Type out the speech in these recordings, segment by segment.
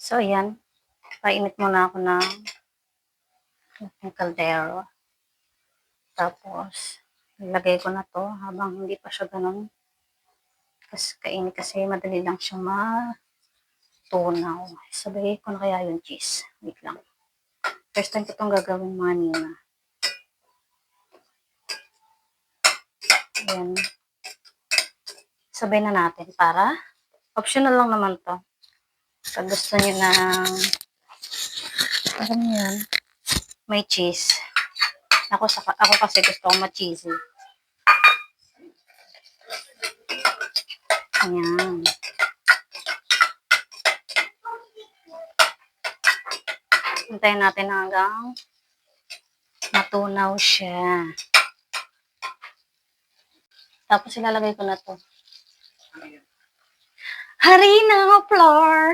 So, ayan. Painit muna ako ng kaldero. Tapos, ilagay ko na to habang hindi pa siya ganun. Kainit kasi madali lang siyang matunaw. Sabay ko na kaya yung cheese. Wait lang. First time ko itong gagawin mga nina. Ayan. Sabay na natin para optional lang naman to. Pag gusto nyo ng alam nyo yan, may cheese. Ako kasi gusto ko ma-cheesy. Ayan. Hintayin natin hanggang matunaw siya. Tapos ilalagay ko na to. Harina flour.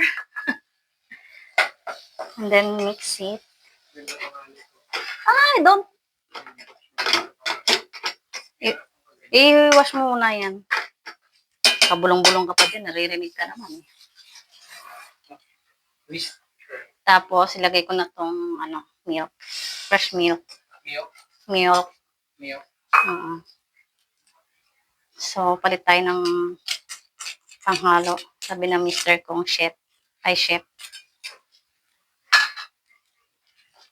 And then mix it. Don't. I-wash mo muna yan. Kabulong-bulong ka pa din. Naririnig ka naman. Tapos, ilagay ko na tong, milk. Fresh milk. Milk. So, palit tayo ng panghalo. Sabi na mister kong chef.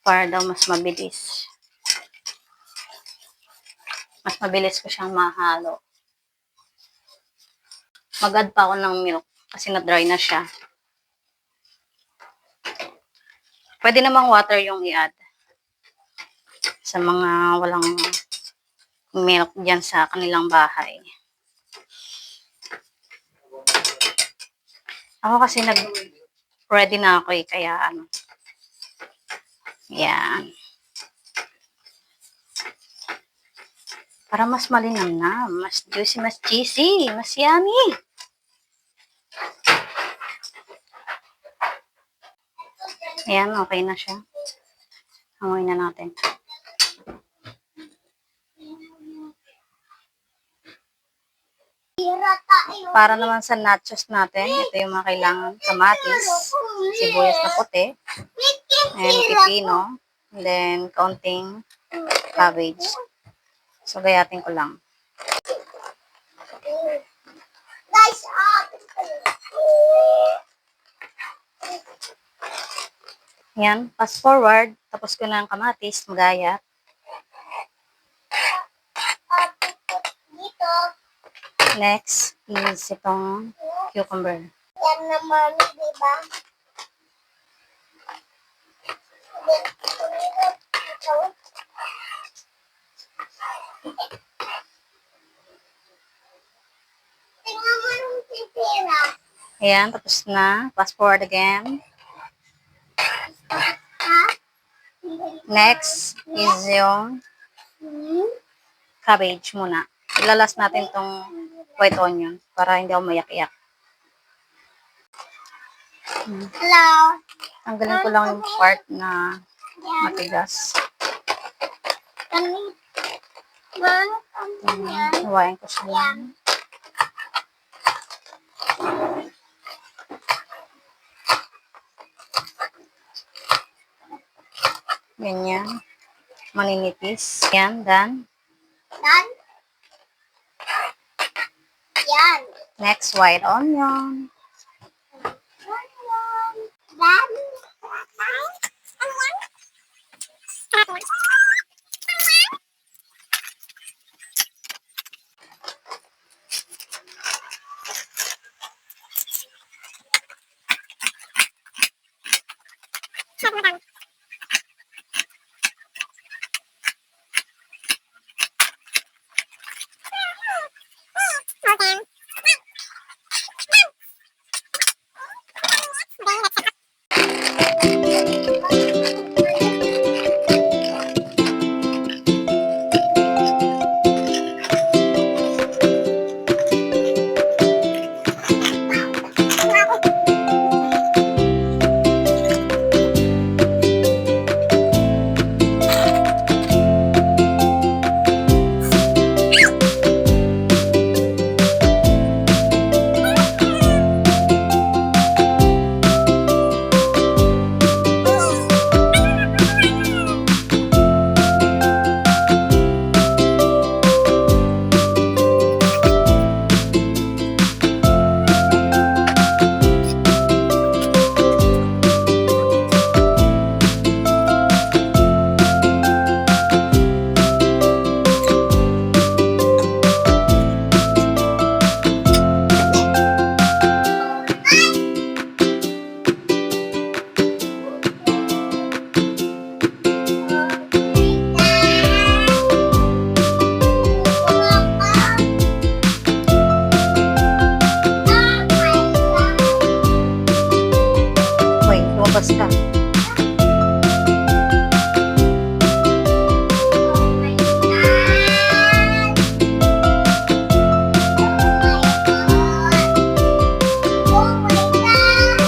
Para daw mas mabilis. Mas mabilis ko siyang mahalo. Mag-add pa ako ng milk kasi na-dry na siya. Pwede namang water yung i-add. Sa mga walang milk dyan sa kanilang bahay. Ako kasi ready na ako kaya yan. Para mas malinamnam, mas juicy, mas cheesy, mas yummy. Ayan, okay na siya. Hangoy na natin. Para naman sa nachos natin, ito yung mga kailangan. Kamatis, sibuyas na puti, and pipino, and then kaunting cabbage. So, gayatin ko lang. Yan, fast forward. Tapos ko na ang kamatis, magayat. Next is itong cucumber. Yan naman, di ba? Tingnan mo yung pipira. Ayan, tapos na. Fast forward again. Next is yung cabbage muna. Ilalas natin tong white onion para hindi ako mayak-iyak. Hello. Tanggalin ko lang yung part na matigas. Hawain ko siya lang. Ganyan. Maninipis. Yan, done. Done? Yan. Next, white onion. Done. Focus ka. Oh my God! Oh my God!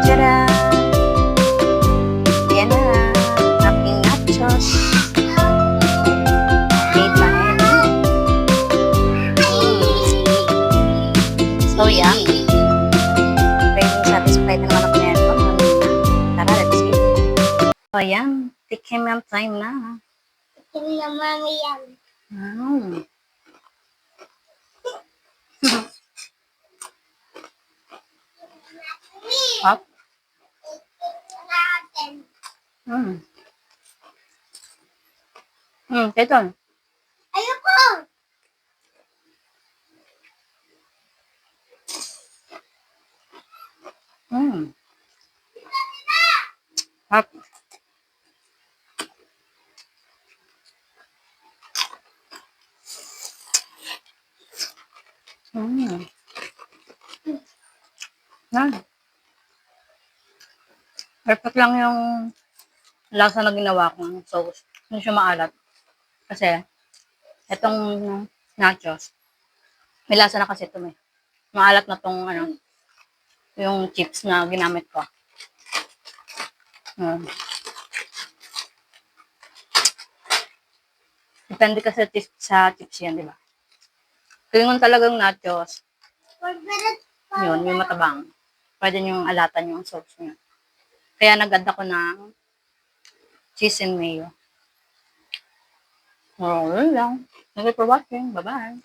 Tara! Yan na. Happy nachos. Made by Annie. So yummy. Very satisfied na naman ako nito. Tara, let's eat. O yan. Tikim yung time na. Hindi na mami yan. Mm. Up. Natin. Mm. Ito. Ayoko! Up. Yan. Perfect lang yung lasa na ginawa kong sauce. Hindi siya maalat. Kasi, itong nachos, may lasa na kasi ito may. Maalat na tong ano, yung chips na ginamit ko. Depende kasi sa chips yan, di ba? Kung yung talagang nachos, yun, yung matabang. Pwede nyo alatan yung sauce nyo. Kaya nag-add ako ng cheese and mayo. Yun lang. Thank you for watching. Bye-bye.